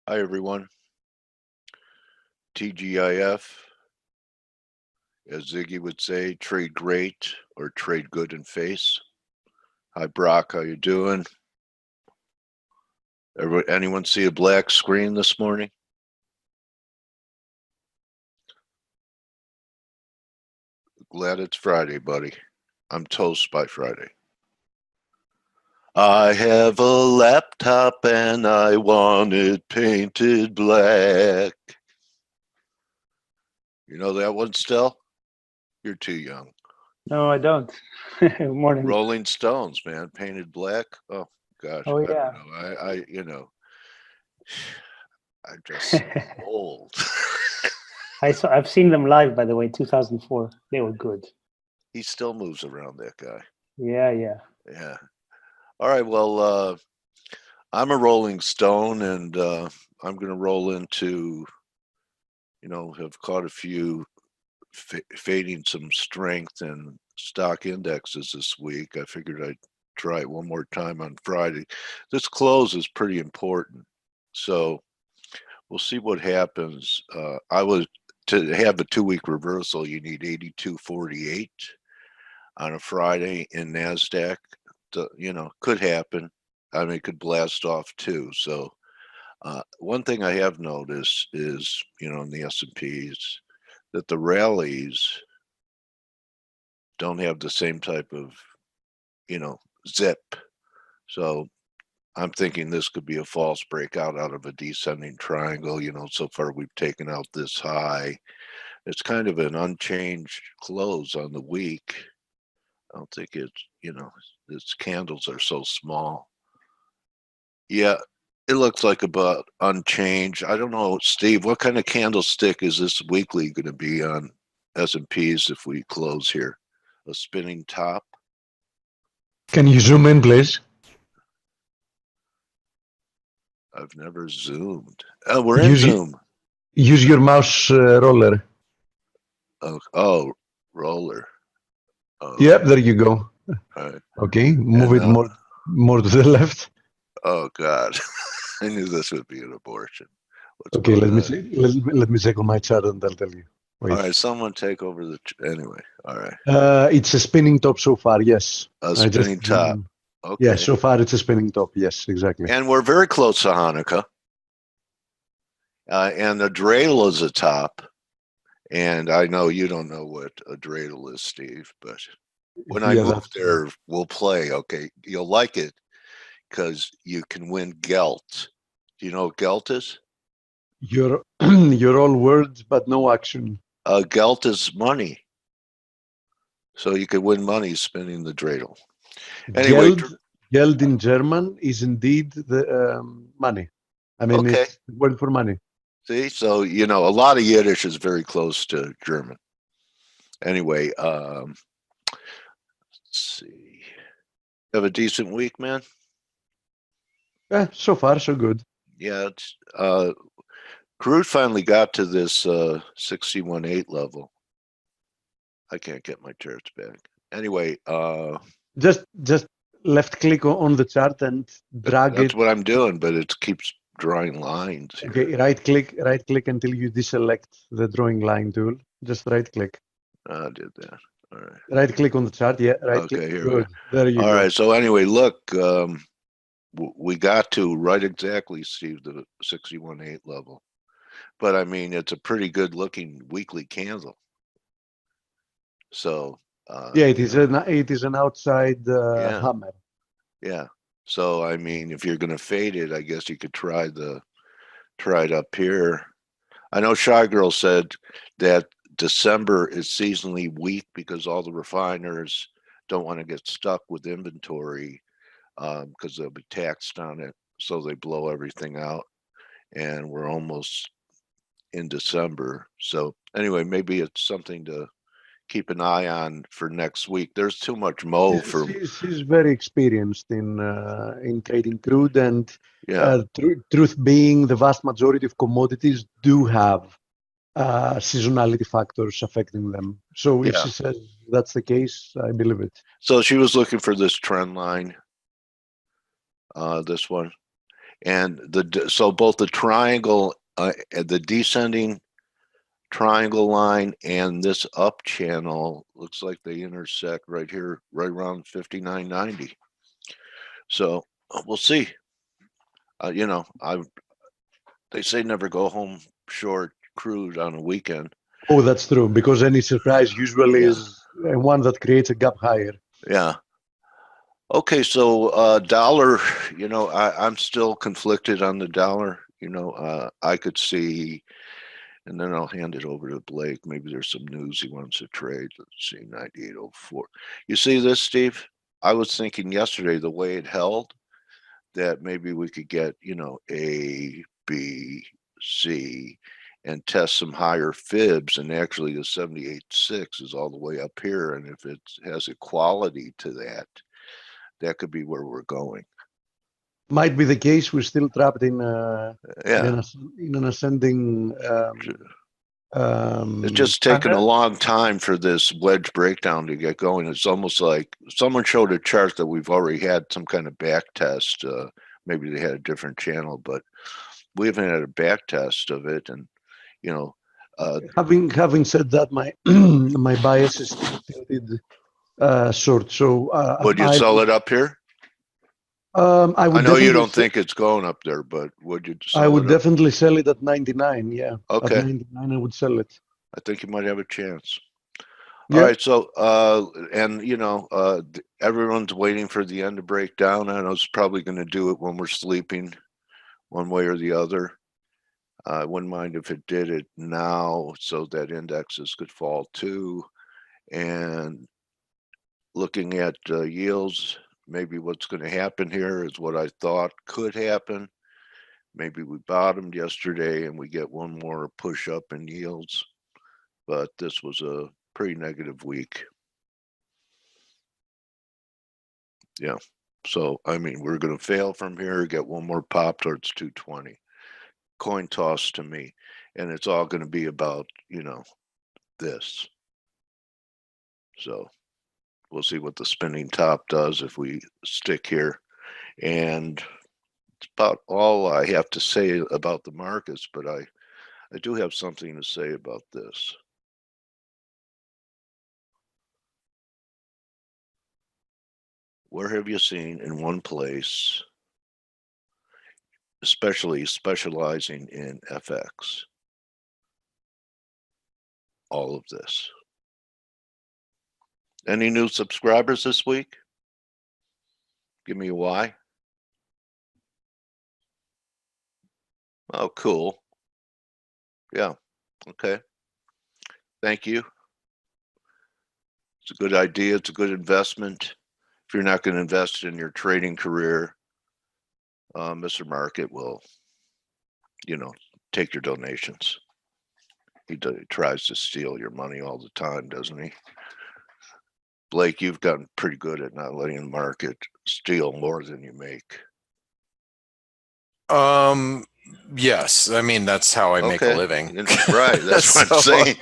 Hi, everyone. TGIF, as Ziggy would say, trade great or trade good in face. Hi, Brock. How you doing? Anyone see a black screen this morning? Glad it's Friday, buddy. I'm toast by Friday. I have a laptop and I want it painted black. You know that one still? You're too young. No, I don't. Morning. Rolling Stones, man, painted black. Oh gosh. Oh yeah. I I'm just so old. I've seen them live, by the way, 2004. They were good. He still moves around, that guy. Yeah. All right, well, I'm a Rolling Stone, and I'm going to roll into, have caught a few fading some strength in stock indexes this week. I figured I'd try it one more time on Friday. This close is pretty important, so we'll see what happens. To have a 2-week reversal, you need 82.48 on a Friday in NASDAQ. Could happen. I mean, it could blast off too. So one thing I have noticed is, in the S&Ps, that the rallies don't have the same type of, zip. So I'm thinking this could be a false breakout out of a descending triangle. So far we've taken out this high. It's kind of an unchanged close on the week. I don't think it's, its candles are so small. Yeah, it looks like about unchanged. I don't know, Steve, what kind of candlestick is this weekly going to be on S&Ps if we close here? A spinning top? Can you zoom in, please? I've never zoomed. Oh, we're in Zoom. Use your mouse roller. Oh, roller. Oh. Yep, there you go. All right. Okay, move it more to the left. Oh God, I knew this would be an abortion. Okay, let me check on my chart and I'll tell you. Wait. All right, someone take over the anyway. All right. It's a spinning top so far. Yes. A spinning top. Okay. Yeah, so far it's a spinning top. Yes, exactly. And we're very close to Hanukkah. And the dreidel is a top. And I know you don't know what a dreidel is, Steve, but when I move there, we'll play. Okay, you'll like it because you can win gelt. Do you know what gelt is? You're all words, but no action. Gelt is money. So you could win money spinning the dreidel. Anyway, Geld in German is indeed the money. I mean, it's the word for money. See, so, a lot of Yiddish is very close to German. Anyway, let's see. Have a decent week, man? Yeah, so far, so good. Yeah, it's crude finally got to this 61.8 level. I can't get my charts back. Anyway, just left click on the chart and drag it. That's what I'm doing, but it keeps drawing lines here. Okay, right click until you deselect the drawing line tool. Just right click. I did that. All right. Right click on the chart. Yeah, right click. Here good. There you go. All right. So anyway, look, we got to right exactly, Steve, the 61.8 level. But I mean, it's a pretty good looking weekly candle. So yeah, it is an outside hammer. Yeah. So I mean, if you're going to fade it, I guess you could try it up here. I know Shy Girl said that December is seasonally weak because all the refiners don't want to get stuck with inventory because they'll be taxed on it, so they blow everything out. And we're almost in December. So anyway, maybe it's something to keep an eye on for next week. There's too much mo for. She's very experienced in trading crude, and truth being, the vast majority of commodities do have seasonality factors affecting them. So if she says that's the case, I believe it. So she was looking for this trend line, this one. And so both the triangle, the descending triangle line and this up channel looks like they intersect right here, right around 59.90. So we'll see. You know, they say never go home short crude on a weekend. Oh, that's true, because any surprise usually is one that creates a gap higher. Yeah. Okay, so dollar, you know, I'm still conflicted on the dollar. You know, I could see, and then I'll hand it over to Blake. Maybe there's some news he wants to trade. Let's see, 98.04. You see this, Steve? I was thinking yesterday, the way it held, that maybe we could get, you know, A, B, C, and test some higher fibs. And actually the 78.6 is all the way up here. And if it has a quality to that, that could be where we're going. Might be the case. We're still trapped in Yeah. in an ascending. It's just taken a long time for this wedge breakdown to get going. It's almost like someone showed a chart that we've already had some kind of back test. Maybe they had a different channel, but we haven't had a back test of it. And, you know, having said that, my my bias is still tilted short. So would you sell it up here? I would. I know you don't think it's going up there, but would you sell it? I would definitely sell it at 99. Yeah. Okay. At 99, I would sell it. I think you might have a chance. Yeah. All right. So, and you know, everyone's waiting for the end to break down. I know it's probably going to do it when we're sleeping, one way or the other. I wouldn't mind if it did it now, so that indexes could fall too. And looking at yields, maybe what's going to happen here is what I thought could happen. Maybe we bottomed yesterday and we get one more push up in yields, but this was a pretty negative week. Yeah. So, I mean, we're going to fail from here, get one more pop towards 220. Coin toss to me. And it's all going to be about, you know, this. So we'll see what the spinning top does if we stick here. And it's about all I have to say about the markets, but I do have something to say about this. Where have you seen in one place, especially specializing in FX, all of this? Any new subscribers this week? Give me a Y. Oh, cool. Yeah. Okay. Thank you. It's a good idea. It's a good investment. If you're not going to invest in your trading career, Mr. Market will, you know, take your donations. He tries to steal your money all the time, doesn't he? Blake, you've gotten pretty good at not letting the market steal more than you make. Yes, I mean that's how I make a living. Right, that's what I'm saying.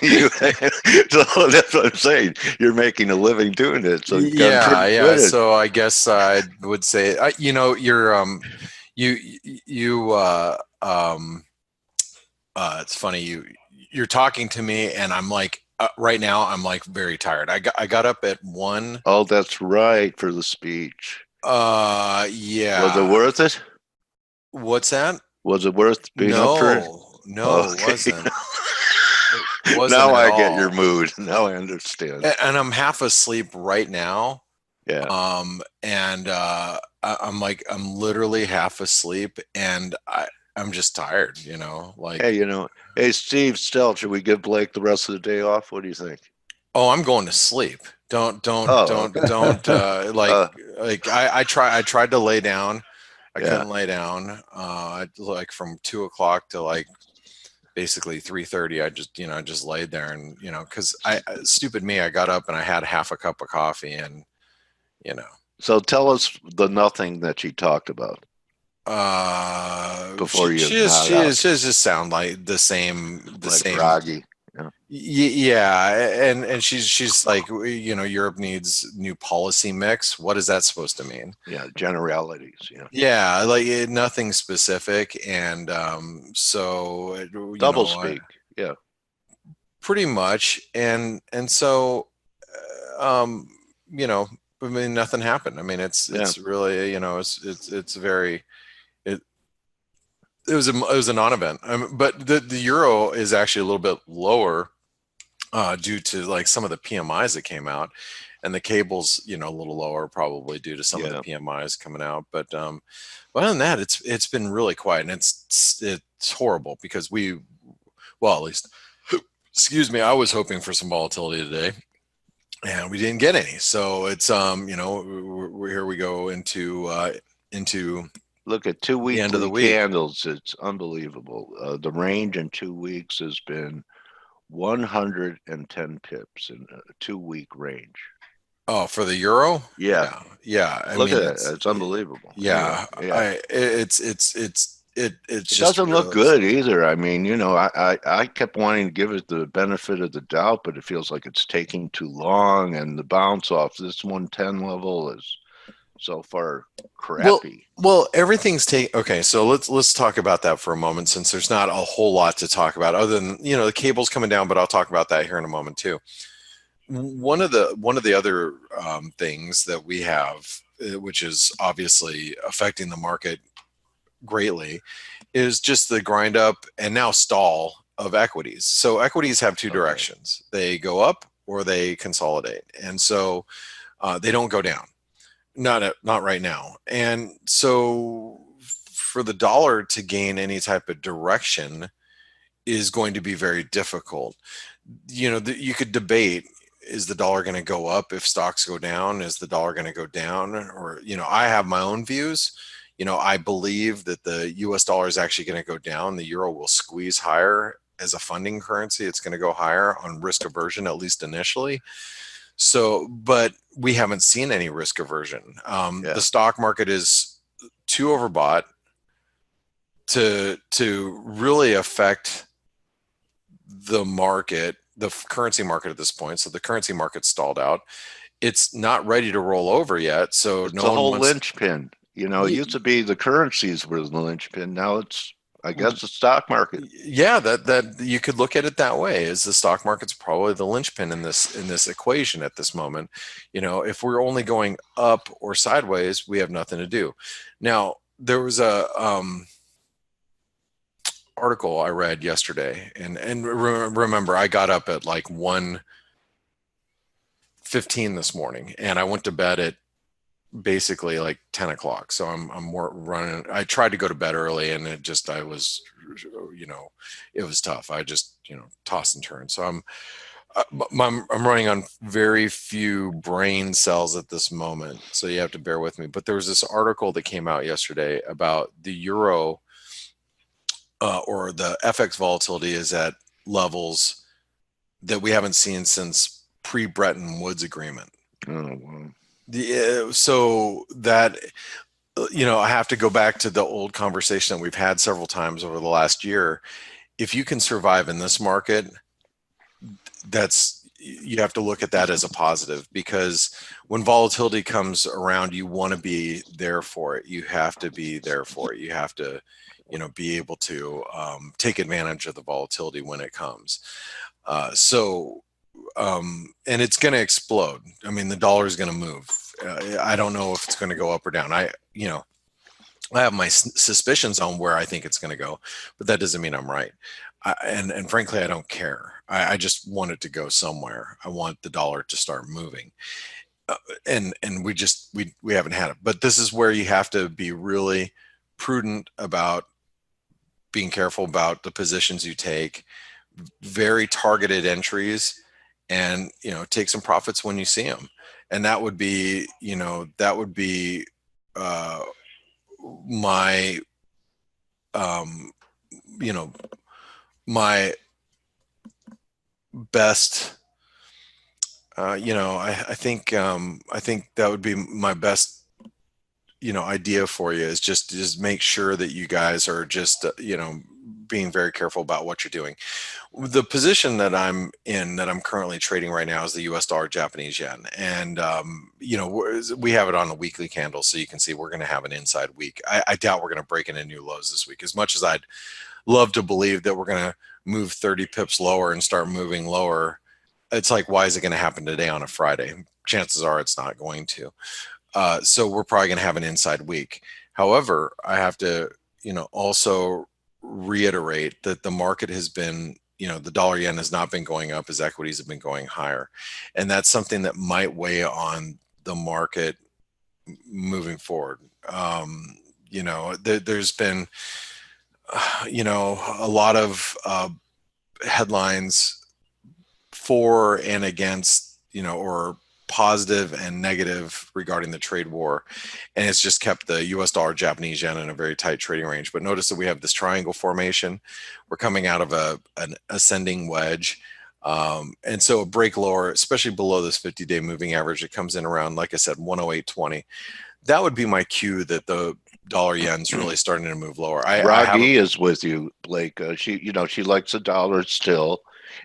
So that's what I'm saying. You're making a living doing it. So yeah. So I guess I would say, you know, it's funny you're talking to me, and I'm like, right now I'm like very tired. I got up at 1. Oh, that's right, for the speech. Yeah. Was it worth it? What's that? Was it worth being up for it? No, okay. It wasn't. It wasn't now I all. get your mood. Now I understand. And I'm half asleep right now. Yeah. And I'm literally half asleep, and I'm just tired, you know. Like, hey, you know, hey Steve, still, should we give Blake the rest of the day off? What do you think? Oh, I'm going to sleep. Don't like I tried to lay down. I couldn't lay down. Like from 2 o'clock to like basically 3:30. I just laid there, and you know, because stupid me, I got up and I had half a cup of coffee, and you know. So tell us the nothing that she talked about. Before she just sound like the same. Groggy. Yeah, and she's like, you know, Europe needs new policy mix. What is that supposed to mean? Yeah, generalities. Yeah, like nothing specific, and so you Double know, speak. Yeah. pretty much, and so you know, I mean, nothing happened. I mean, it's really, you know, it's very it it was a non-event. But the euro is actually a little bit lower due to like some of the PMIs that came out, and the cables, you know, a little lower probably due to some of the PMIs coming out. But other than that, it's been really quiet, and it's horrible because well, at least, excuse me, I was hoping for some volatility today, and we didn't get any. So it's you know, here we go into Look at 2 the end of the weekly week. candles. It's unbelievable. The range in 2 weeks has been 110 pips in a 2-week range. Oh, for the euro? Yeah. I Look mean, at it. It's unbelievable. Yeah, Anyway, it's it just doesn't look really good either. I mean, you know, I kept wanting to give it the benefit of the doubt, but it feels like it's taking too long, and the bounce off this 110 level is so far crappy. Well, everything's okay. So let's talk about that for a moment, since there's not a whole lot to talk about other than, you know, the cable's coming down, but I'll talk about that here in a moment too. One of the other things that we have, which is obviously affecting the market greatly, is just the grind up and now stall of equities. So equities have two directions: they go up or they consolidate, and so they don't go down. Not right now. And so for the dollar to gain any type of direction is going to be very difficult. You know, you could debate, is the dollar going to go up if stocks go down? Is the dollar going to go down? Or, you know, I have my own views. You know, I believe that the US dollar is actually going to go down. The euro will squeeze higher as a funding currency. It's going to go higher on risk aversion, at least initially. So, but we haven't seen any risk aversion. The stock market is too overbought to really affect the market, the currency market at this point. So the currency market stalled out. It's not ready to roll over yet. So it's no the one whole wants, linchpin. You know, it used to be the currencies were the linchpin. Now it's, I guess, the stock market. Yeah, that you could look at it that way. Is the stock market's probably the linchpin in this equation at this moment. You know, if we're only going up or sideways, we have nothing to do. Now, there was a article I read yesterday, and remember, I got up at like 1:15 this morning, and I went to bed at basically like 10 o'clock. So I'm more running. I tried to go to bed early, and I was, you know, it was tough. I just, you know, toss and turn. So I'm running on very few brain cells at this moment. So you have to bear with me. But there was this article that came out yesterday about the euro or the FX volatility is at levels that we haven't seen since pre-Bretton Woods agreement. Oh, wow. So that, you know, I have to go back to the old conversation that we've had several times over the last year. If you can survive in this market, you have to look at that as a positive, because when volatility comes around, you want to be there for it. You have to be there for it. You have to, you know, be able to take advantage of the volatility when it comes. And it's going to explode. I mean, the dollar is going to move. I don't know if it's going to go up or down. I have my suspicions on where I think it's going to go, but that doesn't mean I'm right. And frankly, I don't care. I just want it to go somewhere. I want the dollar to start moving. And we haven't had it. But this is where you have to be really prudent about being careful about the positions you take, very targeted entries, and, you know, take some profits when you see them. And that would be, you know, my, you know, my best, you know, I think that would be my best, you know, idea for you, is just make sure that you guys are just, you know, being very careful about what you're doing. The position that I'm in, that I'm currently trading right now, is the US dollar Japanese yen. And, we have it on a weekly candle, so you can see we're going to have an inside week. I doubt we're going to break into new lows this week. As much as I'd love to believe that we're going to move 30 pips lower and start moving lower, it's like, why is it going to happen today on a Friday? Chances are it's not going to. So we're probably going to have an inside week. However, I have to, also reiterate that the market has been, the dollar yen has not been going up as equities have been going higher. And that's something that might weigh on the market moving forward. There's been, a lot of headlines for and against, or positive and negative regarding the trade war, and it's just kept the US dollar Japanese yen in a very tight trading range. But notice that we have this triangle formation. We're coming out of an ascending wedge, and so a break lower, especially below this 50-day moving average, it comes in around, like I said, 108.20. That would be my cue that the dollar yen's really starting to move lower. Raghi is with you, Blake. She likes the dollar still.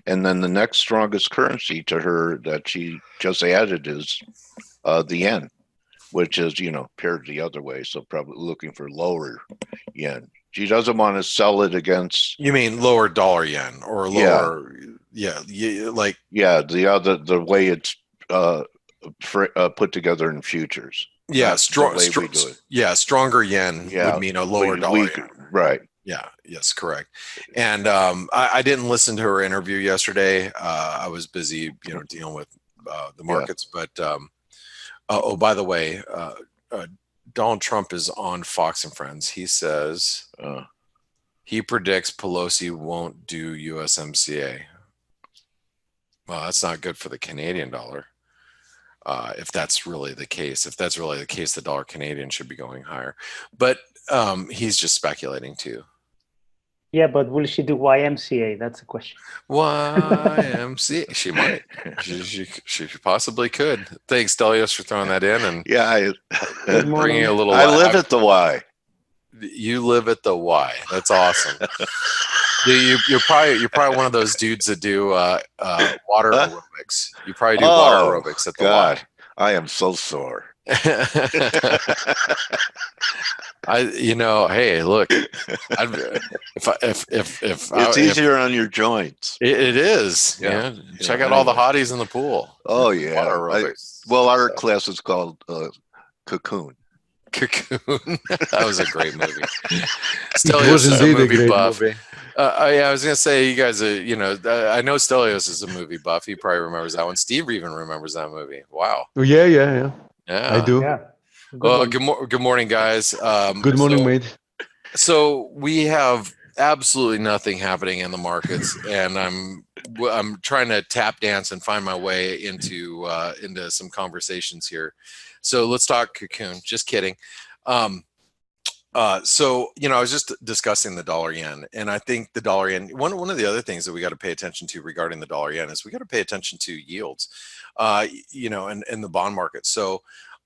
And then the next strongest currency to her that she just added is the yen, which is, paired the other way. So probably looking for lower yen. She doesn't want to sell it against. You mean lower dollar yen or lower? Yeah. The way it's put together in futures. Yeah. Stronger yen would mean a lower dollar yen. Right. Yeah. Yes, correct. And I didn't listen to her interview yesterday. I was busy, dealing with the markets. Yeah. But by the way, Donald Trump is on Fox and Friends. He says he predicts Pelosi won't do USMCA. Well, that's not good for the Canadian dollar. If that's really the case, the dollar Canadian should be going higher. But he's just speculating too. Yeah, but will she do YMCA? That's the question. YMCA, she might. She possibly could. Thanks, Delios, for throwing that in, and bringing a little. I live at the Y. You live at the Y. That's awesome. You're probably one of those dudes that do water aerobics. You probably do water aerobics at the Y. I am so sore. Hey, look, if it's easier on your joints. It is. Yeah. Check out all the hotties in the pool. Oh yeah. Our class is called Cocoon. Cocoon. That was a great movie. Stelios is a movie buff. I was gonna say, you guys are, I know Stelios is a movie buff. He probably remembers that one. Steve even remembers that movie. Wow. Yeah. I do. Yeah. Well, good morning, guys. Good morning, mate. So we have absolutely nothing happening in the markets, and I'm trying to tap dance and find my way into some conversations here. So let's talk Cocoon. Just kidding. So I was just discussing the dollar yen, and I think the dollar yen. One of the other things that we got to pay attention to regarding the dollar yen is we got to pay attention to yields, in the bond market. So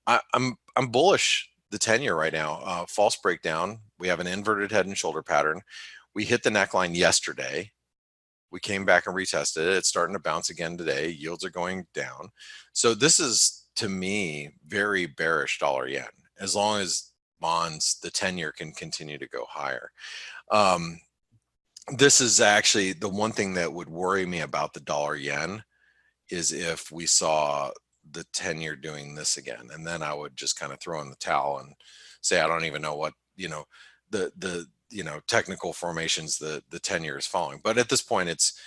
I'm bullish the 10-year right now. False breakdown. We have an inverted head and shoulder pattern. We hit the neckline yesterday. We came back and retested it. It's starting to bounce again today. Yields are going down. So this is, to me, very bearish dollar yen. As long as bonds, the 10-year can continue to go higher. This is actually the one thing that would worry me about the dollar yen is if we saw the 10-year doing this again, and then I would just kind of throw in the towel and say I don't even know what the technical formations the 10-year is following. But at this point, it's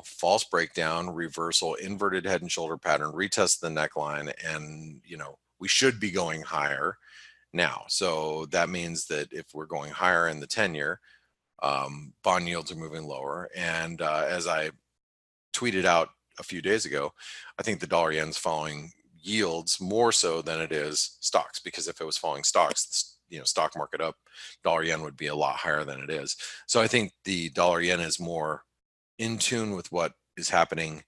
false breakdown, reversal, inverted head and shoulder pattern, retest the neckline, and we should be going higher now. So that means that if we're going higher in the 10-year, bond yields are moving lower. And as I tweeted out a few days ago, I think the dollar yen's following yields more so than it is stocks, because if it was following stocks, stock market up, dollar yen would be a lot higher than it is. So I think the dollar yen is more in tune with what is happening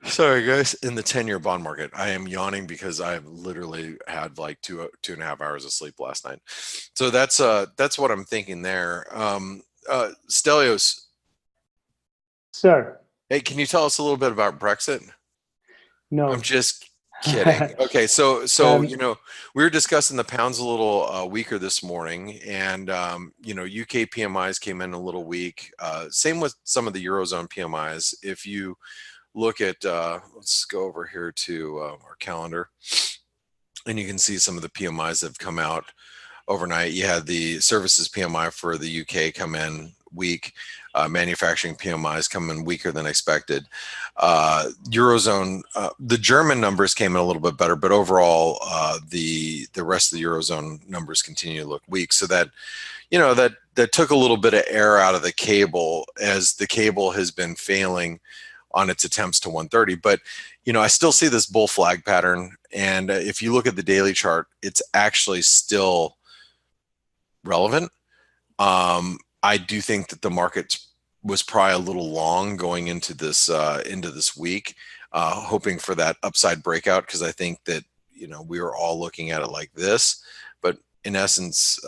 Sorry, guys. In the 10-year bond market, I am yawning because I've literally had like 2.5 hours of sleep last night. So that's what I'm thinking there. Stelios, Sir, hey, can you tell us a little bit about Brexit? no. I'm just kidding. Okay, so we were discussing the pound's a little weaker this morning, and UK PMIs came in a little weak. Same with some of the Eurozone PMIs. If you look at, let's go over here to our calendar, and you can see some of the PMIs that have come out overnight. You had the services PMI for the UK come in weak. Manufacturing PMIs come in weaker than expected. Eurozone, the German numbers came in a little bit better, but overall, the rest of the Eurozone numbers continue to look weak. So that, that took a little bit of air out of the cable, as the cable has been failing on its attempts to 130. But I still see this bull flag pattern, and if you look at the daily chart, it's actually still relevant. I do think that the market was probably a little long going into this week, hoping for that upside breakout, because I think that we were all looking at it like this, but in essence,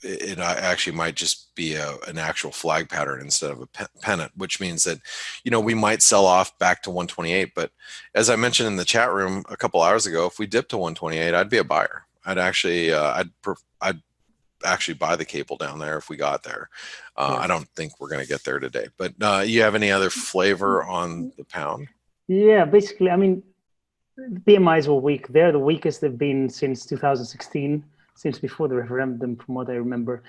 it actually might just be an actual flag pattern instead of a pennant, which means that we might sell off back to 128. But as I mentioned in the chat room a couple hours ago, if we dip to 128, I'd be a buyer. I'd actually actually buy the cable down there if we got there. I don't think we're going to get there today, but you have any other flavor on the pound? Yeah, basically, I mean, PMIs were weak. They're the weakest they've been since 2016, since before the referendum, from what I remember.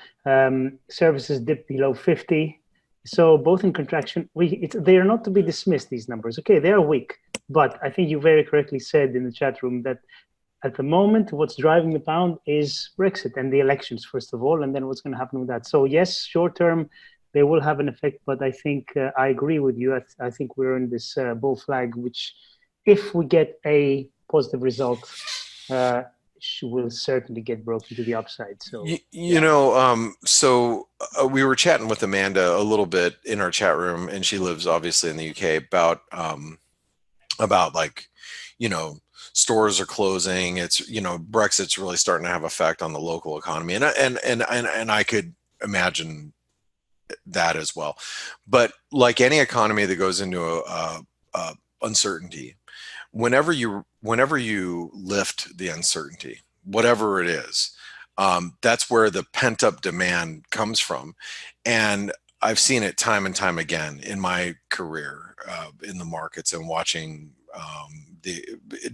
Services dipped below 50. So both in contraction, they are not to be dismissed, these numbers. Okay, they are weak, but I think you very correctly said in the chat room that at the moment, what's driving the pound is Brexit and the elections, first of all, and then what's going to happen with that. So yes, short term, they will have an effect, but I think I agree with you. I think we're in this bull flag, which if we get a positive result, will certainly get broken to the upside. So we were chatting with Amanda a little bit in our chat room, and she lives obviously in the UK, about like, stores are closing. It's, Brexit's really starting to have effect on the local economy, and I could imagine that as well. But like any economy that goes into a uncertainty, whenever you lift the uncertainty, whatever it is, that's where the pent up demand comes from. And I've seen it time and time again in my career in the markets, and watching the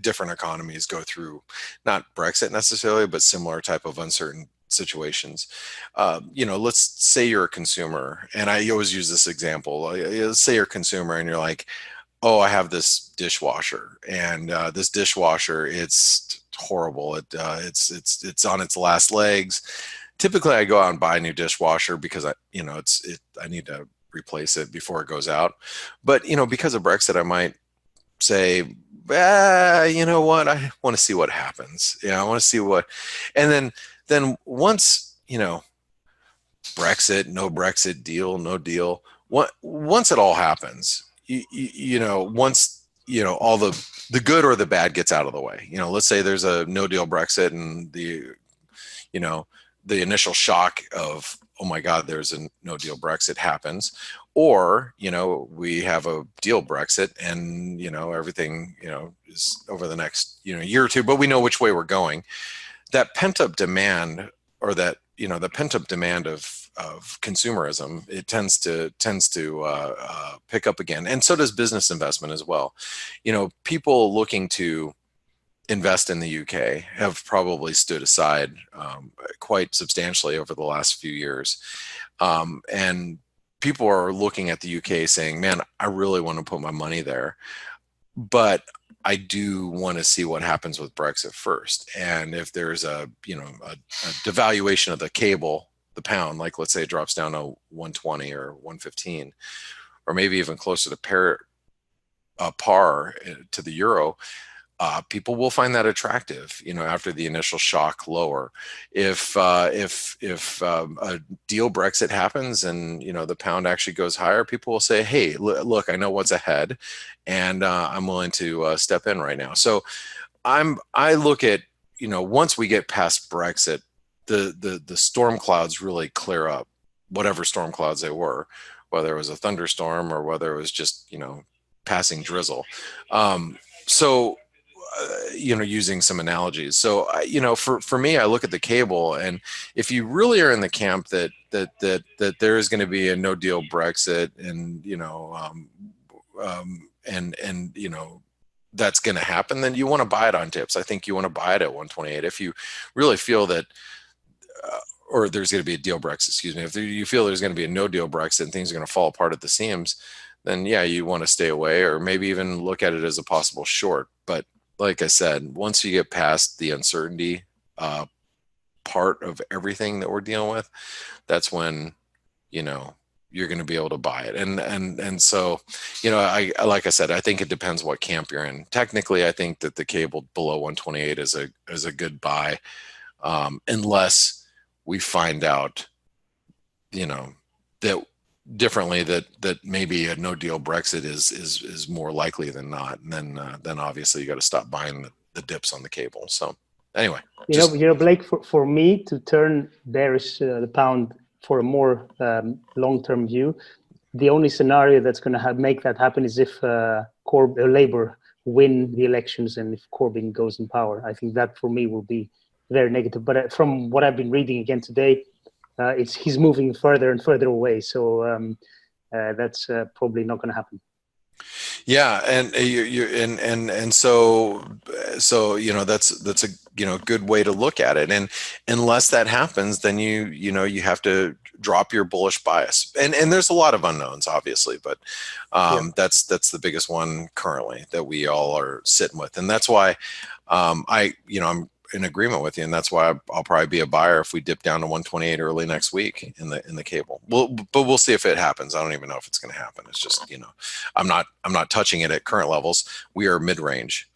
different economies go through, not Brexit necessarily, but similar type of uncertain situations. Let's say you're a consumer, and I always use this example. Let's say you're a consumer and you're like, oh, I have this dishwasher, and this dishwasher, it's horrible. It's on its last legs. Typically, I go out and buy a new dishwasher because I need to replace it before it goes out. But because of Brexit, I might say, you know what? I want to see what happens. I want to see what, and then once Brexit, no Brexit, deal, no deal. Once it all happens, once all the good or the bad gets out of the way. Let's say there's a no deal Brexit, and the initial shock of, oh my God, there's a no deal Brexit happens, or we have a deal Brexit, and everything is over the next year or two, but we know which way we're going. That pent up demand, or that the pent up demand of consumerism, it tends to pick up again, and so does business investment as well. People looking to invest in the UK have probably stood aside quite substantially over the last few years, and people are looking at the UK saying, man, I really want to put my money there, but I do want to see what happens with Brexit first. And if there's a devaluation of the cable, the pound, like let's say it drops down to 120 or 115, or maybe even closer to par to the euro, people will find that attractive, after the initial shock lower. If a deal Brexit happens and the pound actually goes higher, people will say, "Hey, look, I know what's ahead, and I'm willing to step in right now." So I look at once we get past Brexit, the storm clouds really clear up, whatever storm clouds they were, whether it was a thunderstorm or whether it was just passing drizzle. So using some analogies. So, for me, I look at the cable, and if you really are in the camp that there is going to be a no deal Brexit, and that's going to happen, then you want to buy it on dips. I think you want to buy it at 128. If you really feel that, or there's going to be a deal Brexit, excuse me, if you feel there's going to be a no deal Brexit and things are going to fall apart at the seams, then yeah, you want to stay away, or maybe even look at it as a possible short. But like I said, once you get past the uncertainty part of everything that we're dealing with, that's when you're going to be able to buy it. And so I like I said, I think it depends what camp you're in. Technically, I think that the cable below 128 is a good buy, unless we find out that differently, that maybe a no deal Brexit is more likely than not, and then obviously you got to stop buying the dips on the cable. So anyway, Blake, for me to turn bearish the pound for a more long-term view, the only scenario that's going to make that happen is if Labour win the elections and if Corbyn goes in power. I think that for me will be very negative. But from what I've been reading again today, he's moving further and further away, so that's probably not going to happen. Yeah, and so that's a good way to look at it. And unless that happens, then you have to drop your bullish bias. And there's a lot of unknowns, obviously, but that's the biggest one currently that we all are sitting with, and that's why I'm in agreement with you, and that's why I'll probably be a buyer if we dip down to 128 early next week in the cable. But we'll see if it happens. I don't even know if it's going to happen. It's just I'm not touching it at current levels. We are mid-range.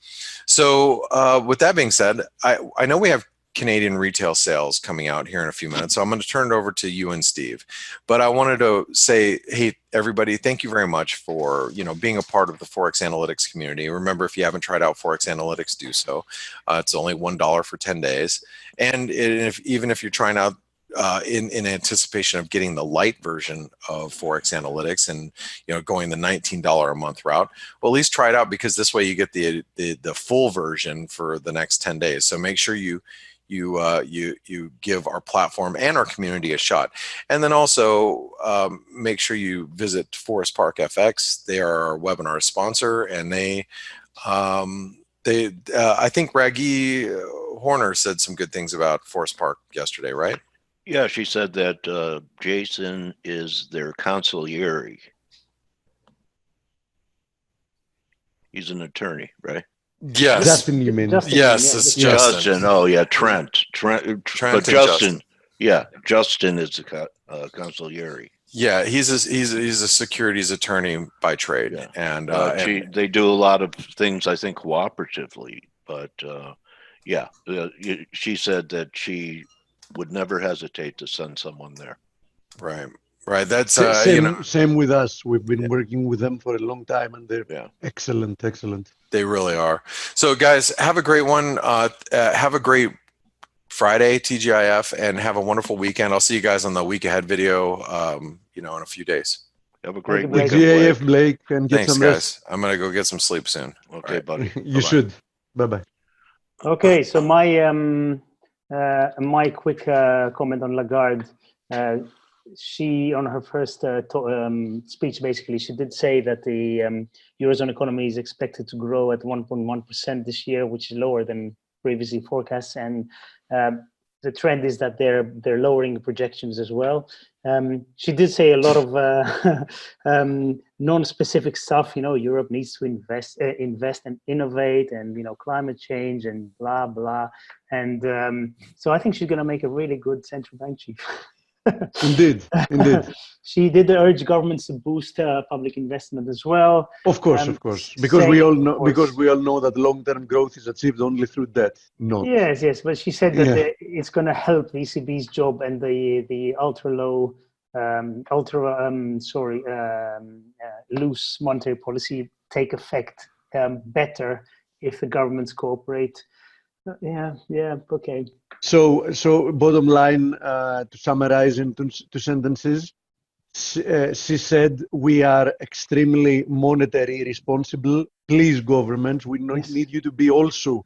So with that being said, I know we have Canadian retail sales coming out here in a few minutes, so I'm going to turn it over to you and Steve. But I wanted to say, hey, everybody, thank you very much for being a part of the ForexAnalytix community. Remember, if you haven't tried out ForexAnalytix, do so. It's only $1 for 10 days. And even if you're trying out in anticipation of getting the light version of ForexAnalytix and going the $19 a month route, well, at least try it out, because this way you get the full version for the next 10 days. So make sure you give our platform and our community a shot. And then also make sure you visit Forest Park FX. They are our webinar sponsor, and I think Raggy Horner said some good things about Forest Park yesterday, right? Yeah, she said that Jason is their consigliere. He's an attorney, right? Yes. Justin, you mean? Justin, yes, yeah. it's Justin. Justin. Oh, yeah, Trent. But Justin. Justin. Yeah, Justin is the consigliere. Yeah, he's a securities attorney by trade, Yeah. and they do a lot of things, I think, cooperatively. But she said that she would never hesitate to send someone there. Right. That's same with us. We've been working with them for a long time, and they're excellent. They really are. So, guys, have a great one. Have a great Friday, TGIF, and have a wonderful weekend. I'll see you guys on the week ahead video, in a few days. Have a great Blake. weekend, Blake, and get Thanks, some guys. rest. I'm gonna go get some sleep soon. Okay, right. buddy. You should. Bye-bye. Okay, so my quick comment on Lagarde. She, on her first speech, basically, she did say that the Eurozone economy is expected to grow at 1.1% this year, which is lower than previously forecasts. And the trend is that they're lowering the projections as well. She did say a lot of non-specific stuff. Europe needs to invest and innovate, and climate change and blah blah. And so I think she's going to make a really good central bank chief. Indeed, indeed. She did urge governments to boost public investment as well. Of course, because saying, we all know course, that long-term growth is achieved only through debt. Not. Yes, but she said that it's going to help the ECB's job and the loose monetary policy take effect better if the governments cooperate. Okay. So bottom line, to summarize in two sentences, she said, we are extremely monetary responsible. Please, governments, we need you to be also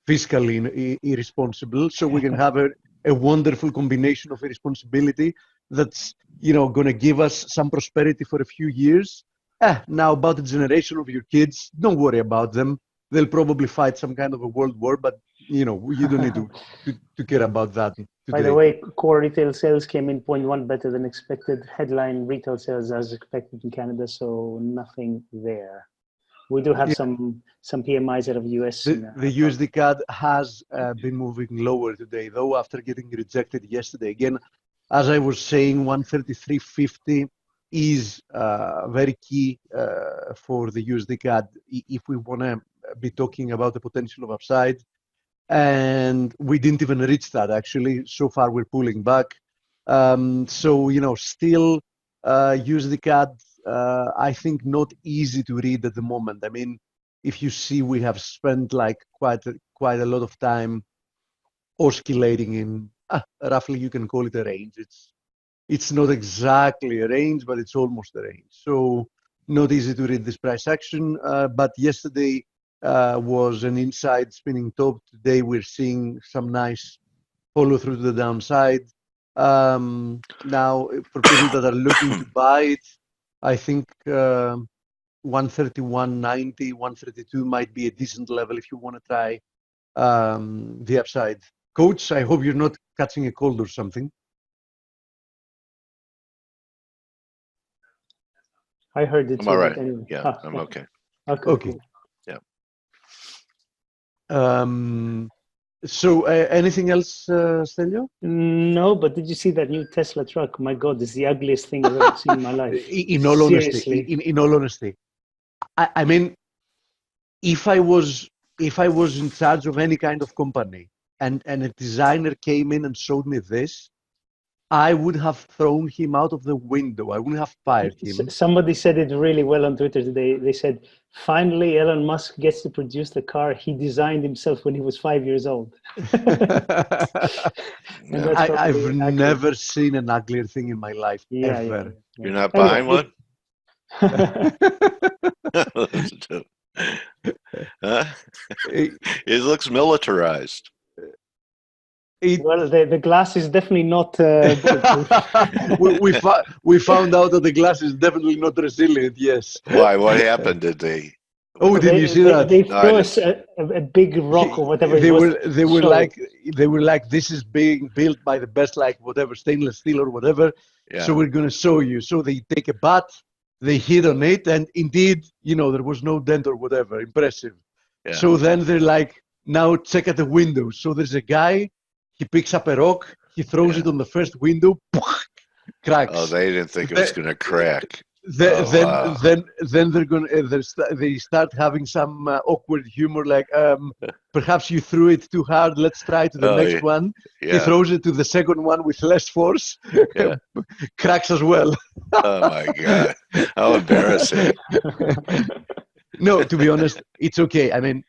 fiscally irresponsible, so we can have a wonderful combination of irresponsibility that's going to give us some prosperity for a few years. Now about the generation of your kids, don't worry about them. They'll probably fight some kind of a world war, but you don't need to care about that today. By the way, core retail sales came in 0.1 better than expected. Headline retail sales as expected in Canada, so nothing there. We do have some PMIs out of the US. The USD CAD has been moving lower today, though, after getting rejected yesterday. Again, as I was saying, 133.50 is very key for the USD CAD if we want to be talking about the potential of upside. And we didn't even reach that, actually. So far, we're pulling back. So, still USD CAD, I think not easy to read at the moment. I mean, if you see, we have spent like quite a lot of time oscillating in roughly, you can call it a range. It's not exactly a range, but it's almost a range. So not easy to read this price action. But yesterday was an inside spinning top. Today we're seeing some nice follow through to the downside. Now, for people that are looking to buy it, I think 131.90, 132 might be a decent level if you want to try the upside. Coach, I hope you're not catching a cold or something. I heard it. I'm all right. Anyway. Yeah, I'm okay. Okay. Cool. Yeah. So anything else, Stelio? No, but did you see that new Tesla truck? My God, it's the ugliest thing I've ever seen in my life. In all honesty, in all honesty, I mean, if I was in charge of any kind of company and a designer came in and showed me this, I would have thrown him out of the window. I wouldn't have fired him. Somebody said it really well on Twitter today. They said, finally, Elon Musk gets to produce the car he designed himself when he was 5 years old. I've never seen an uglier thing in my life, ever. Yeah. You're not buying one? It looks militarized. Well, the glass is definitely not bulletproof. we found out that the glass is definitely not resilient. Yes. Why? What happened? Did they? Oh, did you see that? They threw us a big rock or whatever. They were like, this is being built by the best, like whatever stainless steel or whatever. Yeah. So we're gonna show you. So they take a bat, they hit on it, and indeed, there was no dent or whatever. Impressive. Yeah. So then they're like, now check at the window. So there's a guy. He picks up a rock, he throws it on the first window, cracks. Oh, they didn't think it was going to crack. Then they start having some awkward humor, like perhaps you threw it too hard. Let's try to the next one. Yeah. He throws it to the second one with less force, cracks as well. Oh my God, how embarrassing! No, to be honest, it's okay. I mean,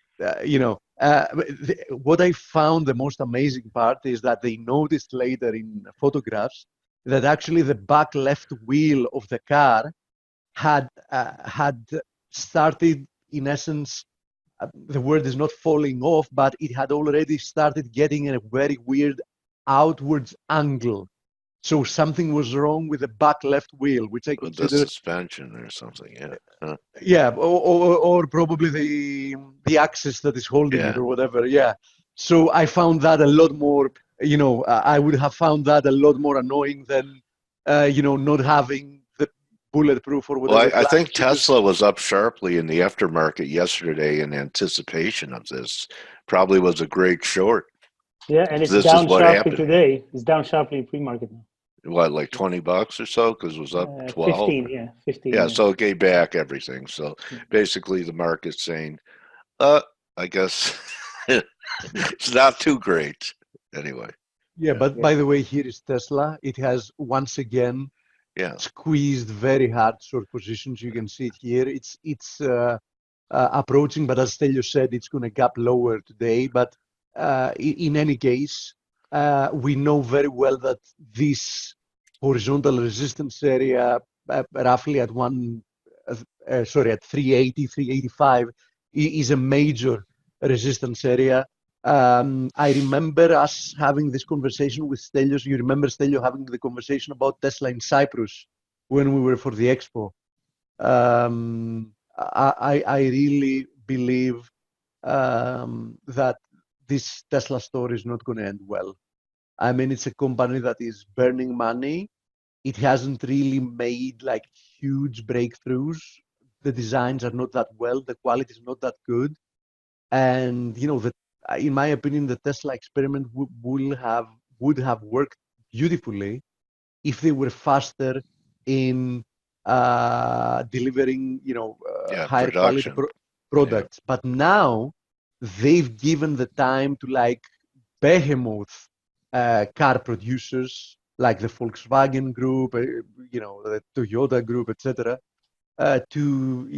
what I found the most amazing part is that they noticed later in photographs that actually the back left wheel of the car had started, in essence, the word is not falling off, but it had already started getting a very weird outwards angle. So something was wrong with the back left wheel, which I consider the suspension or something. Yeah. Huh. Yeah, or probably the axis that is holding it or whatever. Yeah. So I found that a lot more. I would have found that a lot more annoying than not having the bulletproof or whatever. Well, I think Tesla was up sharply in the aftermarket yesterday in anticipation of this. Probably was a great short. Yeah, and it's down sharply today. It's down sharply in pre-market now. What, like $20 or so? Because it was up 12. 15, yeah, 15. Yeah, so it gave back everything. So basically the market's saying, I guess it's not too great. Anyway. Yeah, but by the way, here is Tesla. It has once again squeezed very hard short positions. You can see it here. It's approaching, but as Stelio said, it's going to gap lower today. But in any case, we know very well that this horizontal resistance area, roughly at at 380, 385, is a major resistance area. I remember us having this conversation with Stelios. You remember Stelio having the conversation about Tesla in Cyprus when we were for the expo. I really believe that this Tesla story is not going to end well. I mean, it's a company that is burning money. It hasn't really made like huge breakthroughs. The designs are not that well. The quality is not that good. And, you know, in my opinion, the Tesla experiment would have worked beautifully if they were faster in delivering, higher quality products. But now they've given the time to like behemoth car producers like the Volkswagen Group, the Toyota Group, etc., to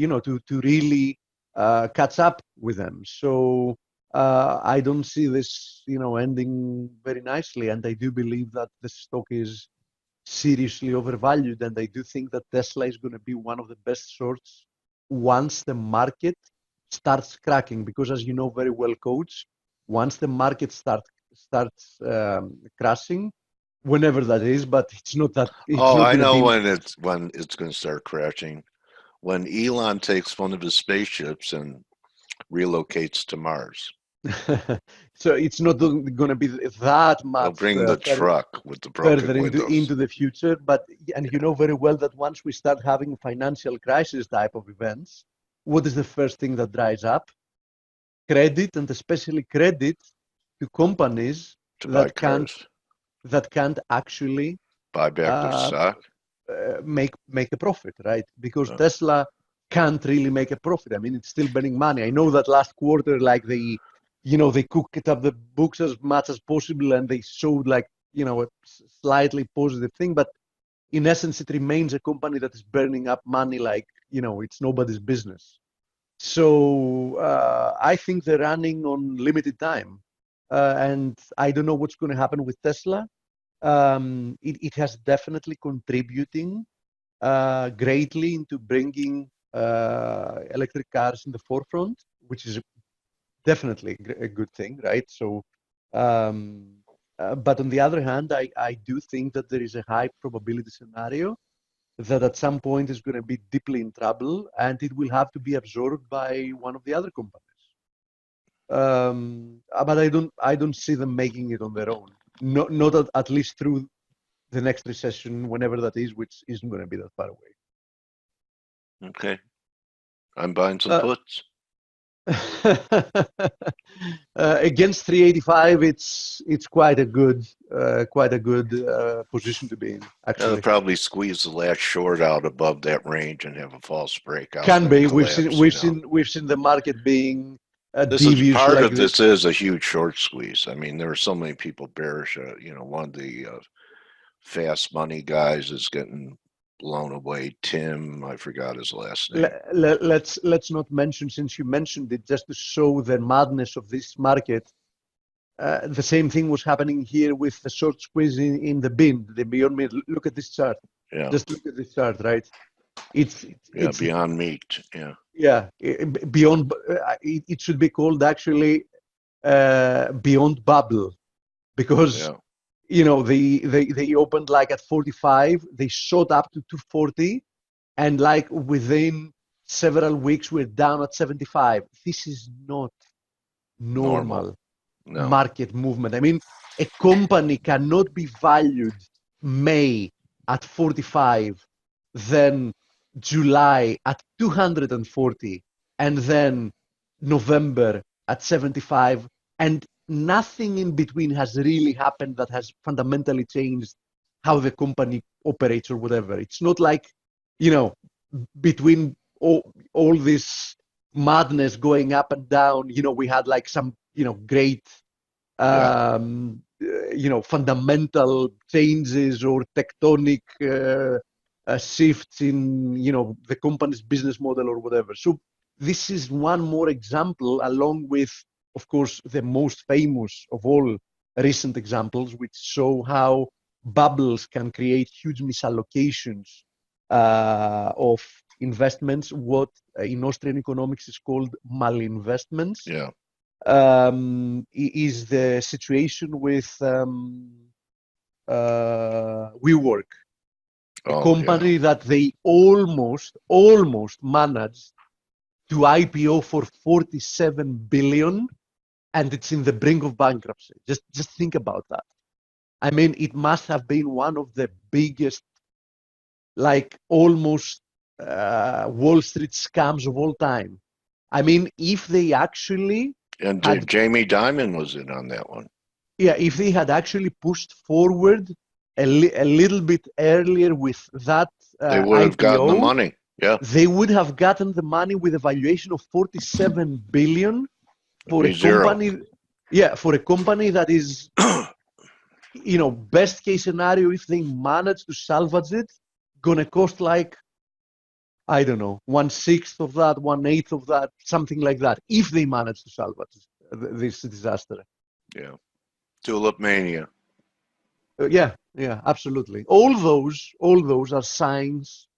really catch up with them. So I don't see this, ending very nicely. And I do believe that the stock is seriously overvalued. And I do think that Tesla is going to be one of the best shorts once the market starts cracking. Because as you know very well, Coach, once the market starts crashing, whenever that is, but it's not that. I know when it's going to start crashing. When Elon takes one of his spaceships and relocates to Mars. So it's not going to be that much. They'll bring the truck with the broken further into the future. But and you know very well that once we start having financial crisis type of events, what is the first thing that dries up? Credit, and especially credit to companies that can't actually buy back their stock, make a profit, right? Because Tesla can't really make a profit. I mean, it's still burning money. I know that last quarter, like they cooked up the books as much as possible, and they showed like a slightly positive thing, but in essence, it remains a company that is burning up money like it's nobody's business. So I think they're running on limited time, and I don't know what's going to happen with Tesla. It has definitely contributing greatly into bringing electric cars in the forefront, which is definitely a good thing, right? So, but on the other hand, I do think that there is a high probability scenario that at some point is going to be deeply in trouble, and it will have to be absorbed by one of the other companies. But I don't see them making it on their own. Not at least through the next recession, whenever that is, which isn't going to be that far away. Okay, I'm buying some puts. Against 385, it's quite a good position to be in. Actually, they'll probably squeeze the last short out above that range and have a false breakout. Can be. We've seen the market being devious. Part of this is a huge short squeeze. I mean, there are so many people bearish. One of the fast money guys is getting blown away. Tim, I forgot his last name. Let's not mention, since you mentioned it, just to show the madness of this market. The same thing was happening here with the short squeeze in the bin, the Beyond Meat. Look at this chart. Yeah. Just look at this chart, right? It's Beyond Meat. Yeah. Yeah. Beyond. It should be called actually Beyond Bubble, because. Yeah. They opened like at 45, they shot up to 240, and like within several weeks we're down at 75. This is not normal. No. Market movement. I mean, a company cannot be valued May at 45, then July at 240, and then November at 75, and nothing in between has really happened that has fundamentally changed how the company operates or whatever. It's not like, you know, between all this madness going up and down, you know, we had like some, you know, great, you know, fundamental changes or tectonic shifts in, you know, the company's business model or whatever. So this is one more example, along with, of course, the most famous of all recent examples, which show how bubbles can create huge misallocations of investments, what in Austrian economics is called malinvestments. Yeah. Is the situation with WeWork, a company that they almost managed to IPO for 47 billion, and it's in the brink of bankruptcy. Just think about that. I mean, it must have been one of the biggest, like almost Wall Street scams of all time. I mean, if they actually Jamie Dimon was in on that one. Yeah, if they had actually pushed forward a little bit earlier with that they would have IPO, gotten the money. Yeah, they would have gotten the money with a valuation of 47 billion for a company. Zero. Yeah, for a company that is, you know, best case scenario, if they manage to salvage it, gonna cost like, I don't know, 1/6 of that, 1/8 of that, something like that, if they manage to salvage this disaster. Yeah. Tulip mania. Yeah, absolutely. All those are signs,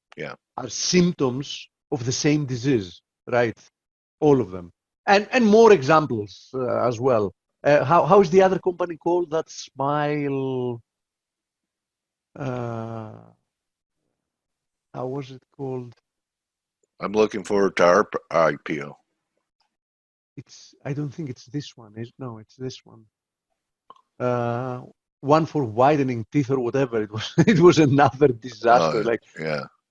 are symptoms of the same disease, right? All of them, and more examples as well. How is the other company called? That Smile. How was it called? I'm looking forward to our IPO. I don't think it's this one. No, it's this one. One for widening teeth or whatever. It was another disaster.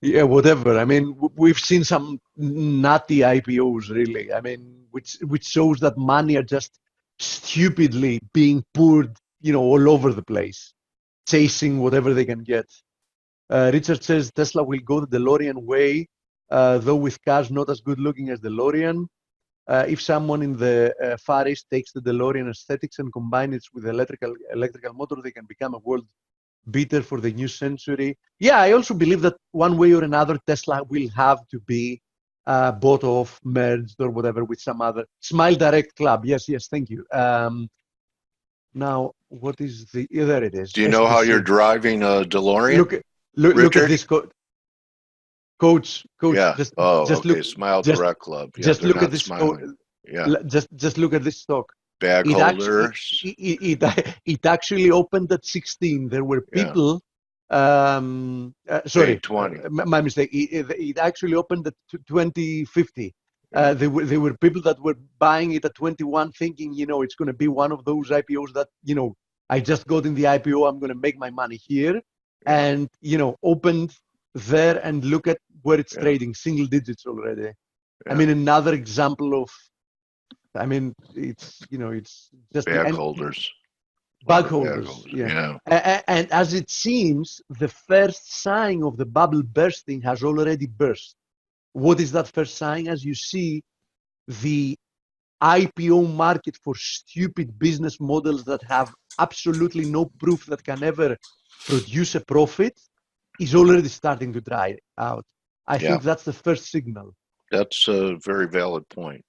Yeah, whatever. I mean, we've seen some nutty IPOs, really. I mean, which shows that money are just stupidly being poured, you know, all over the place, chasing whatever they can get. Richard says Tesla will go the DeLorean way, though with cars not as good looking as DeLorean. If someone in the Far East takes the DeLorean aesthetics and combine it with electrical motor, they can become a world beater for the new century. Yeah, I also believe that one way or another, Tesla will have to be bought off, merged, or whatever with some other. Smile Direct Club. Yes, thank you. Now, what is the? Yeah, there it is. Do you know how you're driving a DeLorean? Look at this coach. Yeah. Just okay. look. Smile Direct Club. Yeah, just look at this. Yeah. Just look at this stock. Bag holders. It actually opened at 16. There were people. Sorry, 20. My mistake. It actually opened at 2050. There were people that were buying it at 21, thinking, you know, it's going to be one of those IPOs that, you know, I just got in the IPO, I'm going to make my money here, and, you know, opened there, and look at where it's trading, single digits already. I mean, another example of, I mean, it's, you know, it's just bag holders. Bag holders, yeah. And as it seems, the first sign of the bubble bursting has already burst. What is that first sign? As you see, the IPO market for stupid business models that have absolutely no proof that can ever produce a profit is already starting to dry out. I think that's the first signal. That's a very valid point.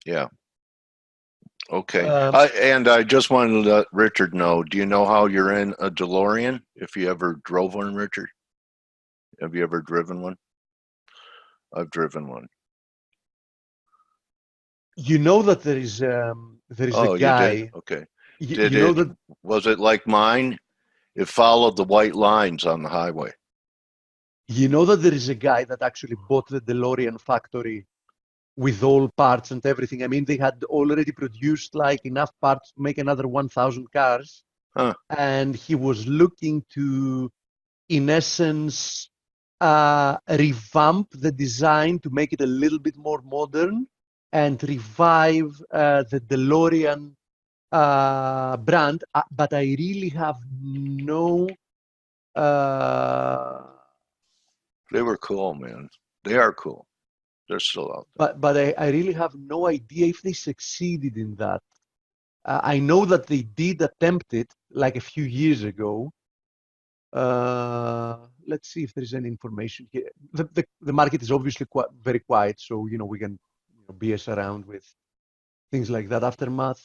Yeah. Okay. And I just wanted to let Richard know, do you know how you're in a DeLorean? If you ever drove one, Richard? Have you ever driven one? I've driven one. You know that there is a guy. You did? Okay. Was it like mine? It followed the white lines on the highway. You know that there is a guy that actually bought the DeLorean factory with all parts and everything. I mean, they had already produced like enough parts to make another 1,000 cars. And he was looking to, in essence, revamp the design to make it a little bit more modern and revive the DeLorean brand. But I really have no They were cool, man. They are cool. They're still out there. But I really have no idea if they succeeded in that. I know that they did attempt it like a few years ago. Let's see if there's any information here. The market is obviously very quiet, so we can BS around with things like that. Aftermath.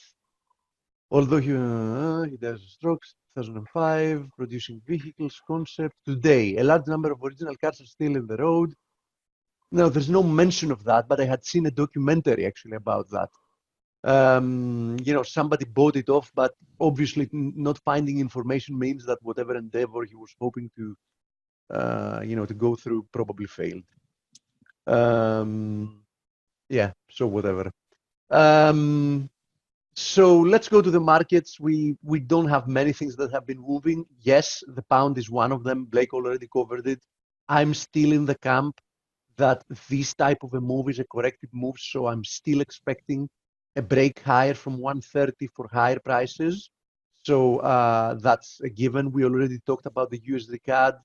Although he does strokes, 2005, producing vehicles, concept. Today, a large number of original cars are still in the road. No, there's no mention of that, but I had seen a documentary actually about that. Somebody bought it off, but obviously not finding information means that whatever endeavor he was hoping to, to go through probably failed. Yeah, so whatever. So let's go to the markets. We don't have many things that have been moving. Yes, the pound is one of them. Blake already covered it. I'm still in the camp that this type of a move is a corrective move, so I'm still expecting a break higher from 130 for higher prices. So that's a given. We already talked about the USD CAD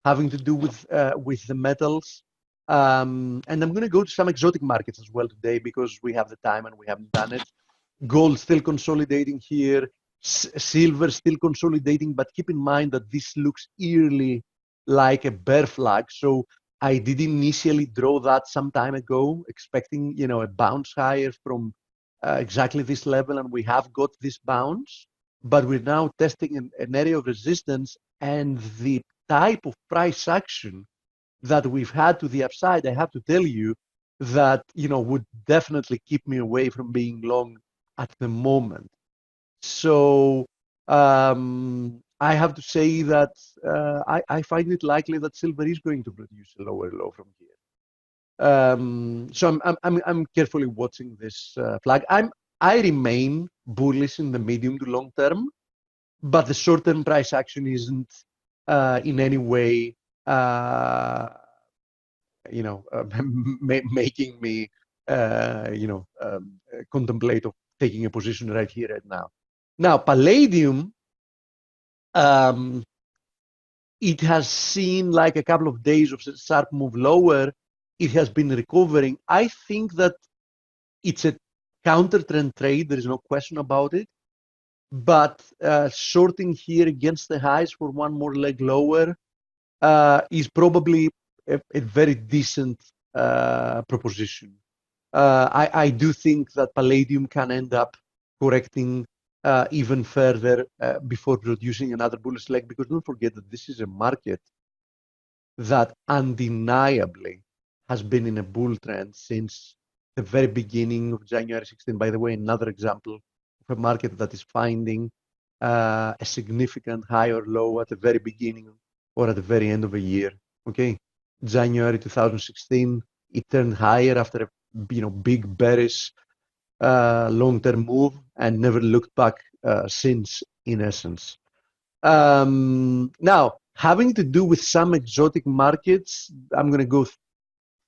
having to do with the metals. And I'm going to go to some exotic markets as well today because we have the time and we haven't done it. Gold still consolidating here. Silver still consolidating, but keep in mind that this looks eerily like a bear flag. So I did initially draw that some time ago, expecting a bounce higher from exactly this level, and we have got this bounce. But we're now testing an area of resistance, and the type of price action that we've had to the upside, I have to tell you that would definitely keep me away from being long at the moment. So I have to say that I find it likely that silver is going to produce a lower low from here. So I'm carefully watching this flag. I remain bullish in the medium to long term, but the short-term price action isn't in any way making me contemplate of taking a position right here, right now. Now, palladium, it has seen like a couple of days of sharp move lower. It has been recovering. I think that it's a counter trend trade. There is no question about it. But shorting here against the highs for one more leg lower is probably a very decent proposition. I do think that palladium can end up correcting even further before producing another bullish leg, because don't forget that this is a market that undeniably has been in a bull trend since the very beginning of January 16. By the way, another example of a market that is finding a significant high or low at the very beginning or at the very end of a year. Okay, January 2016, it turned higher after a big bearish long-term move and never looked back since, in essence. Now, having to do with some exotic markets, I'm going to go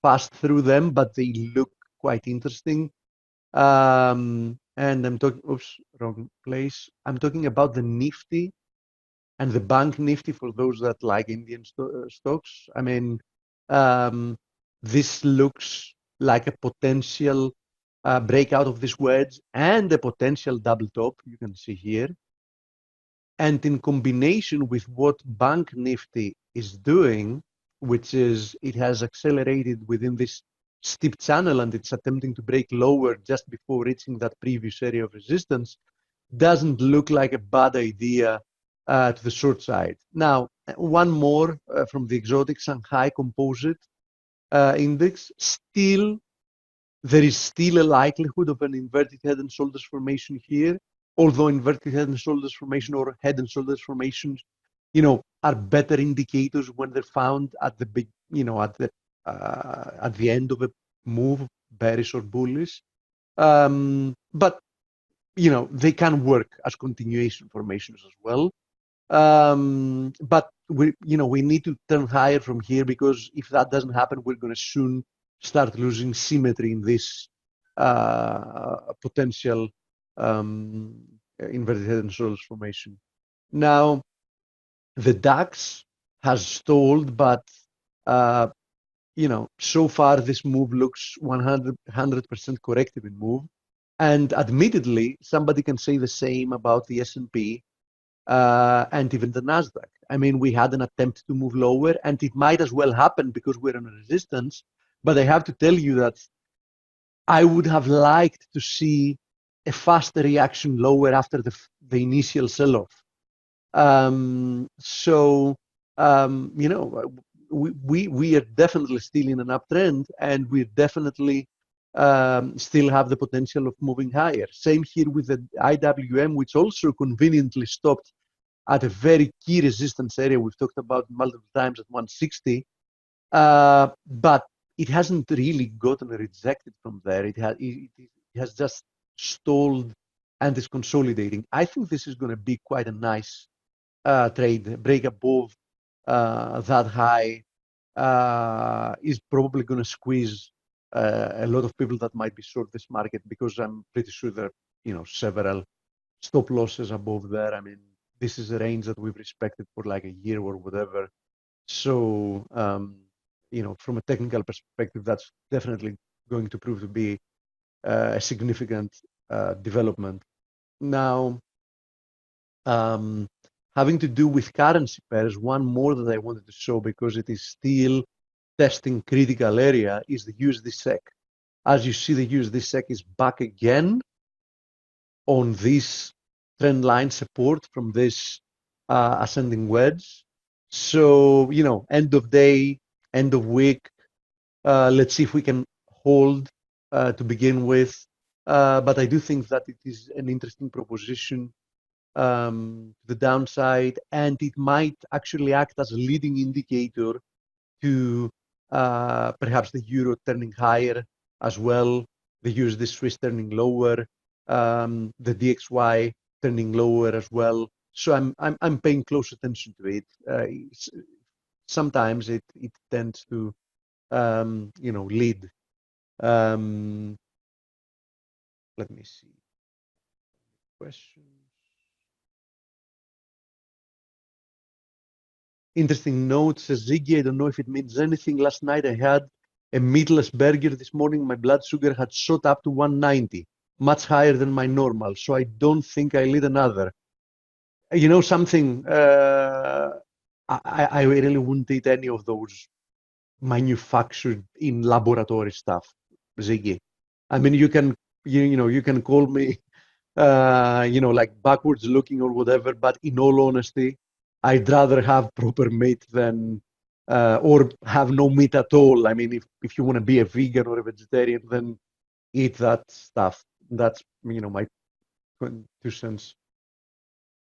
fast through them, but they look quite interesting. And I'm talking, oops, wrong place. I'm talking about the Nifty and the Bank Nifty for those that like Indian stocks. I mean, this looks like a potential breakout of this wedge and a potential double top, you can see here. And in combination with what Bank Nifty is doing, which is it has accelerated within this steep channel and it's attempting to break lower just before reaching that previous area of resistance, doesn't look like a bad idea to the short side. Now, one more from the exotic Shanghai Composite Index. There is still a likelihood of an inverted head and shoulders formation here, although inverted head and shoulders formation or head and shoulders formations, are better indicators when they're found at the big, at the end of a move, bearish or bullish. But they can work as continuation formations as well. But we need to turn higher from here, because if that doesn't happen, we're going to soon start losing symmetry in this potential inverted head and shoulders formation. Now, the DAX has stalled, but so far this move looks 100% corrective in move. And admittedly, somebody can say the same about the S&P and even the Nasdaq. I mean, we had an attempt to move lower, and it might as well happen because we're on a resistance. But I have to tell you that I would have liked to see a faster reaction lower after the initial sell-off. We are definitely still in an uptrend, and we definitely still have the potential of moving higher. Same here with the IWM, which also conveniently stopped at a very key resistance area we've talked about multiple times at 160, but it hasn't really gotten rejected from there. It has just stalled and is consolidating. I think this is going to be quite a nice trade. Break above that high is probably going to squeeze a lot of people that might be short this market, because I'm pretty sure there are several stop losses above there. I mean, this is a range that we've respected for like a year or whatever. So from a technical perspective, that's definitely going to prove to be a significant development. Now, having to do with currency pairs, one more that I wanted to show because it is still testing critical area is the USD SEK. As you see, the USD SEK is back again on this trend line support from this ascending wedge. So, end of day, end of week, let's see if we can hold to begin with. But I do think that it is an interesting proposition, the downside, and it might actually act as a leading indicator to perhaps the euro turning higher as well, the USD Swiss turning lower, the DXY turning lower as well. So I'm paying close attention to it. Sometimes it tends to lead. Let me see. Questions. Interesting note, says Ziggy. I don't know if it means anything. Last night I had a meatless burger. This morning my blood sugar had shot up to 190, much higher than my normal. So I don't think I'll eat another. Something, I really wouldn't eat any of those manufactured in laboratory stuff, Ziggy. I mean, you can call me, like backwards looking or whatever, but in all honesty, I'd rather have proper meat than, or have no meat at all. I mean, if you want to be a vegan or a vegetarian, then eat that stuff. That's, my 2 cents.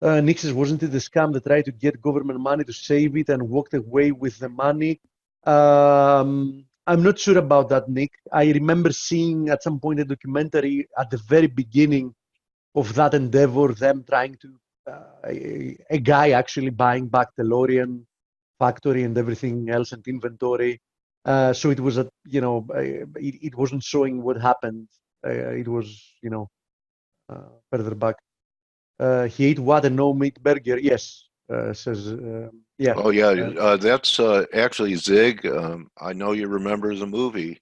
Nick says, wasn't it a scam that tried to get government money to save it and walked away with the money? I'm not sure about that, Nick. I remember seeing at some point a documentary at the very beginning of that endeavor, them trying to, a guy actually buying back the DeLorean factory and everything else and inventory. So it was it wasn't showing what happened. It was, further back. He ate what, a no meat burger? Yes, says, yeah. Oh yeah, that's actually Zig. I know you remember the movie.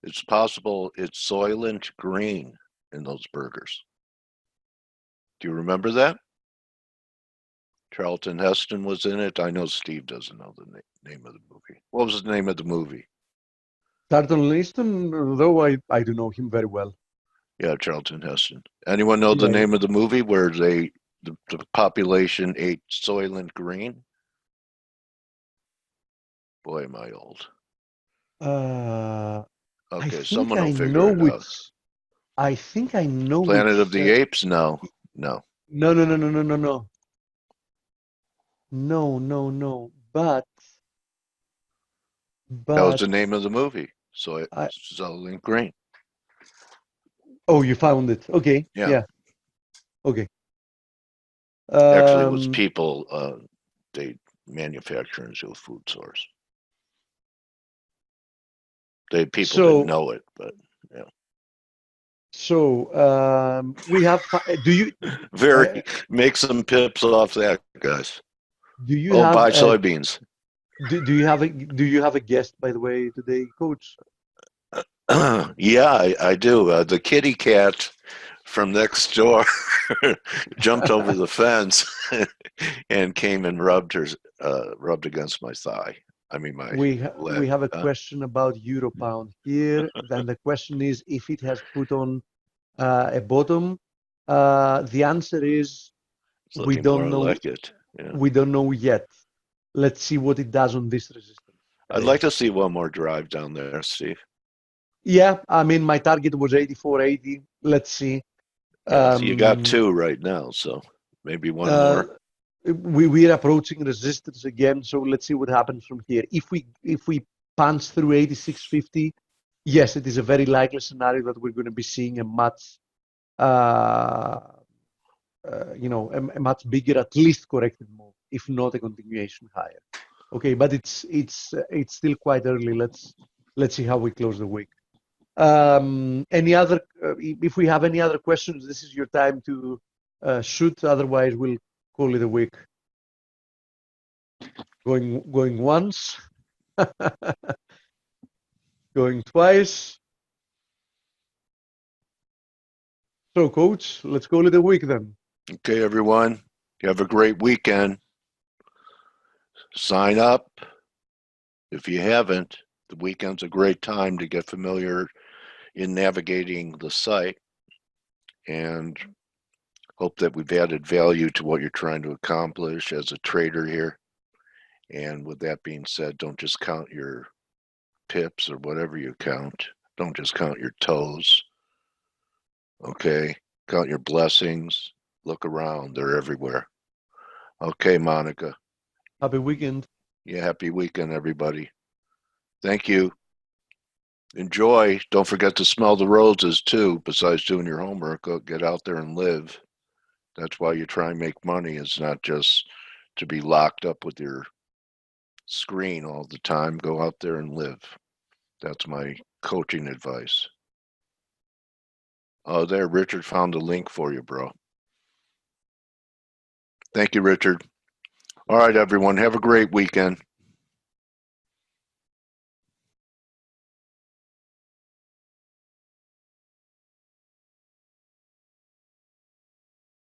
It's possible it's Soylent Green in those burgers. Do you remember that? Charlton Heston was in it. I know Steve doesn't know the name of the movie. What was the name of the movie? Charlton Heston, though I do know him very well. Yeah, Charlton Heston. Anyone know the name of the movie where the population ate Soylent Green? Boy, am I old. Okay, someone will figure it out. I think I know. Planet of the Apes? No. No. But that was the name of the movie. So Soylent Green. Oh, you found it. Okay. Yeah. Okay. Actually, it was people. They manufacture into a food source. People didn't know it, but yeah. So we have. Do you make some pips off that, guys? Do you have buy soybeans? Do you have a guest, by the way, today, Coach? Yeah, I do. The kitty cat from next door jumped over the fence and came and rubbed against my thigh. I mean, my leg. We have a question about euro pound here. Then the question is if it has put on a bottom. The answer is we don't know. Like it. Yeah. We don't know yet. Let's see what it does on this resistance. I'd like to see one more drive down there, Steve. Yeah, I mean, my target was 84.80. Let's see. Yeah, so you got two right now, so maybe one more. We're approaching resistance again, so let's see what happens from here. If we punch through 86.50, yes, it is a very likely scenario that we're going to be seeing a much, a much bigger, at least corrected move, if not a continuation higher. Okay, but it's still quite early. Let's see how we close the week. Any other? If we have any other questions, this is your time to shoot. Otherwise, we'll call it a week. Going once, going twice. So, Coach, let's call it a week then. Okay, everyone. You have a great weekend. Sign up. If you haven't, the weekend's a great time to get familiar in navigating the site, and hope that we've added value to what you're trying to accomplish as a trader here. And with that being said, don't just count your pips or whatever you count. Don't just count your toes. Okay, count your blessings. Look around, they're everywhere. Okay, Monica. Happy weekend. Yeah, happy weekend, everybody. Thank you. Enjoy. Don't forget to smell the roses too. Besides doing your homework, go get out there and live. That's why you try and make money. It's not just to be locked up with your screen all the time. Go out there and live. That's my coaching advice. Oh, there, Richard found a link for you, bro. Thank you, Richard. All right, everyone. Have a great weekend.